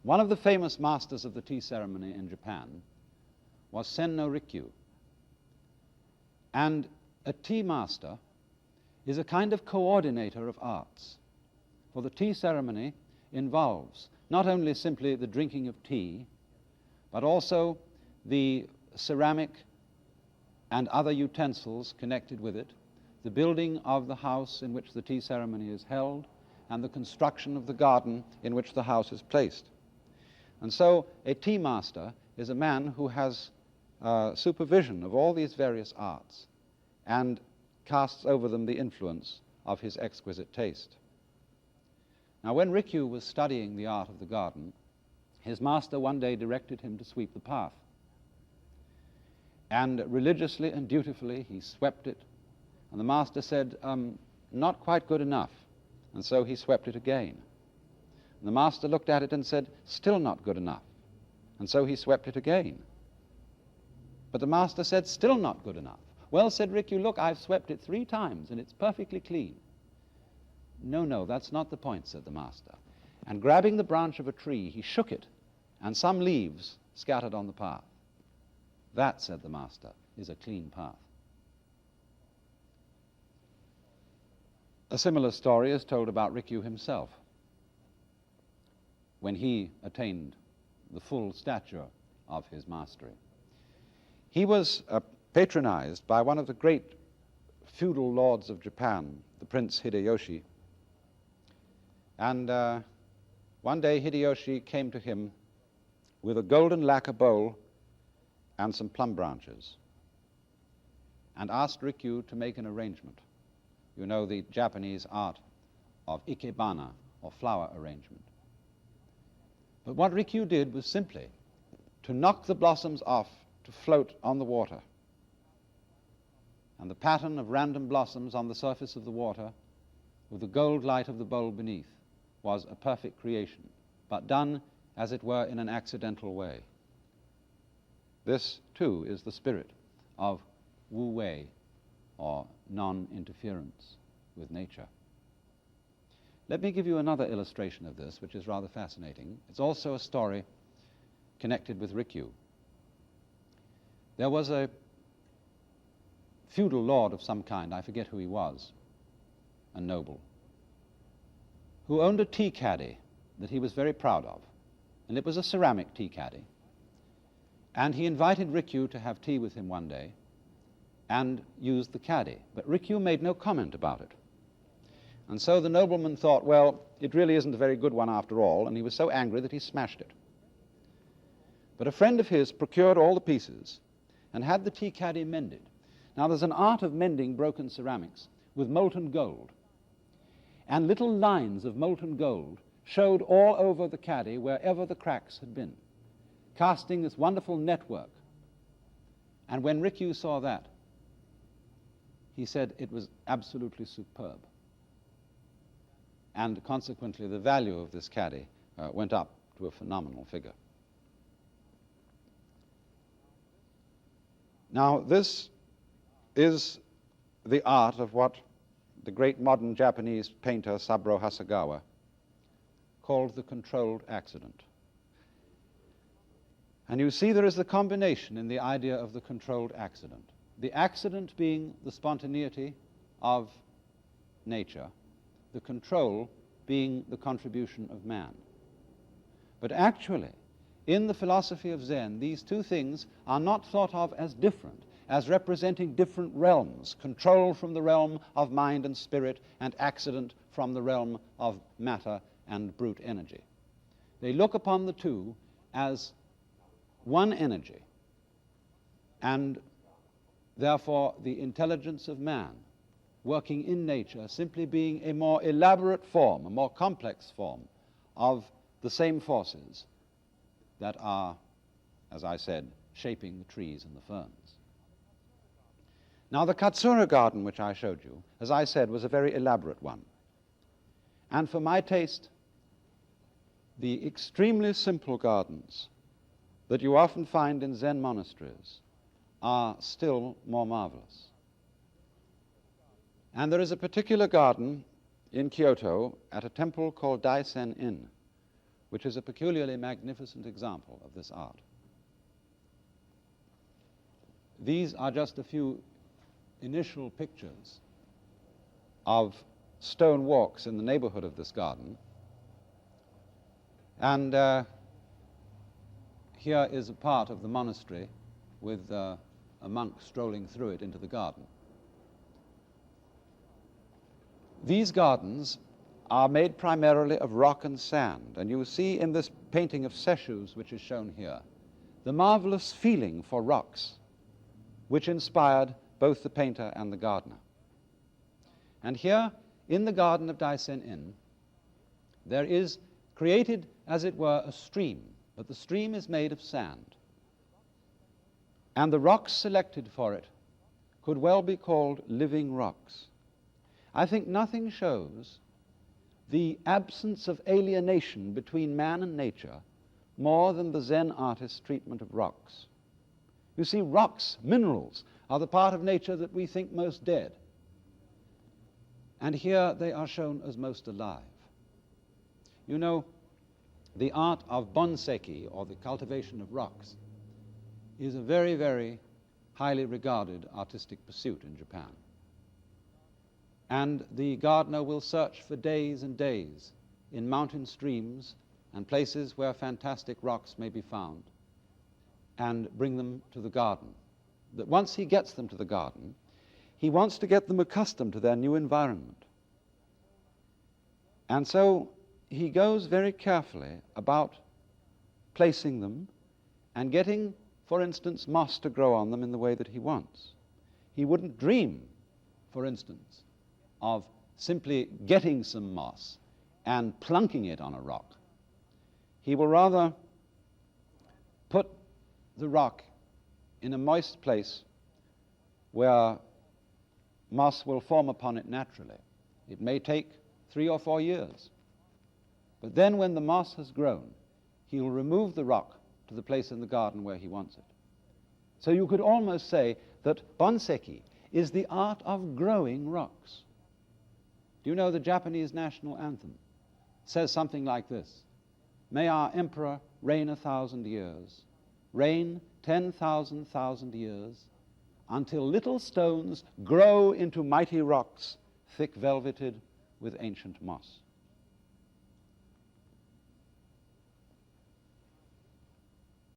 One of the famous masters of the tea ceremony in Japan was Sen-no Rikyu. And a tea master is a kind of coordinator of arts. For the tea ceremony involves not only simply the drinking of tea, but also the ceramic and other utensils connected with it, the building of the house in which the tea ceremony is held, and the construction of the garden in which the house is placed. And so a tea master is a man who has supervision of all these various arts and casts over them the influence of his exquisite taste. Now, when Rikyu was studying the art of the garden, his master one day directed him to sweep the path. And religiously and dutifully he swept it, and the master said, not quite good enough, and so he swept it again. And the master looked at it and said, still not good enough, and so he swept it again. But the master said, still not good enough. Well, said Rikyu, look, I've swept it 3 times and it's perfectly clean. No, no, that's not the point, said the master. And grabbing the branch of a tree, he shook it, and some leaves scattered on the path. That, said the master, is a clean path. A similar story is told about Rikyu himself, when he attained the full stature of his mastery. He was patronized by one of the great feudal lords of Japan, the Prince Hideyoshi. And one day Hideyoshi came to him with a golden lacquer bowl and some plum branches, and asked Rikyu to make an arrangement. You know the Japanese art of ikebana, or flower arrangement. But what Rikyu did was simply to knock the blossoms off to float on the water. And the pattern of random blossoms on the surface of the water, with the gold light of the bowl beneath, was a perfect creation, but done, as it were, in an accidental way. This, too, is the spirit of Wu Wei, or non-interference with nature. Let me give you another illustration of this, which is rather fascinating. It's also a story connected with Rikyu. There was a feudal lord of some kind, I forget who he was, a noble, who owned a tea caddy that he was very proud of, and it was a ceramic tea caddy. And he invited Rikyu to have tea with him one day and used the caddy, but Rikyu made no comment about it. And so the nobleman thought, well, it really isn't a very good one after all, and he was so angry that he smashed it. But a friend of his procured all the pieces and had the tea caddy mended. Now, there's an art of mending broken ceramics with molten gold, and little lines of molten gold showed all over the caddy wherever the cracks had been, casting this wonderful network. And when Rikyu saw that, he said it was absolutely superb. And consequently, the value of this caddy went up to a phenomenal figure. Now, this is the art of what the great modern Japanese painter Saburo Hasegawa called the controlled accident. And you see there is the combination in the idea of the controlled accident. The accident being the spontaneity of nature, the control being the contribution of man. But actually, in the philosophy of Zen, these two things are not thought of as different, as representing different realms, control from the realm of mind and spirit, and accident from the realm of matter and brute energy. They look upon the two as one energy, and therefore the intelligence of man working in nature simply being a more elaborate form, a more complex form of the same forces that are, as I said, shaping the trees and the ferns. Now, the Katsura garden, which I showed you, as I said, was a very elaborate one. And for my taste, the extremely simple gardens that you often find in Zen monasteries are still more marvelous. And there is a particular garden in Kyoto at a temple called Daisen Inn, which is a peculiarly magnificent example of this art. These are just a few initial pictures of stone walks in the neighborhood of this garden. And here is a part of the monastery with a monk strolling through it into the garden. These gardens are made primarily of rock and sand, and you see in this painting of Sechus, which is shown here, the marvelous feeling for rocks which inspired both the painter and the gardener. And here, in the garden of Daisen Inn, there is created, as it were, a stream, but the stream is made of sand. And the rocks selected for it could well be called living rocks. I think nothing shows the absence of alienation between man and nature more than the Zen artist's treatment of rocks. You see, rocks, minerals, are the part of nature that we think most dead. And here they are shown as most alive. You know, the art of bonseki, or the cultivation of rocks, is a very, very highly regarded artistic pursuit in Japan. And the gardener will search for days and days in mountain streams and places where fantastic rocks may be found and bring them to the garden. That once he gets them to the garden, he wants to get them accustomed to their new environment. And so he goes very carefully about placing them and getting, for instance, moss to grow on them in the way that he wants. He wouldn't dream, for instance, of simply getting some moss and plunking it on a rock. He will rather put the rock in a moist place where moss will form upon it naturally. It may take 3 or 4 years. But then when the moss has grown, he will remove the rock to the place in the garden where he wants it. So you could almost say that bonseki is the art of growing rocks. Do you know the Japanese national anthem says something like this: "May our emperor reign 1,000 years, reign 10,000 years, until little stones grow into mighty rocks, thick velveted with ancient moss."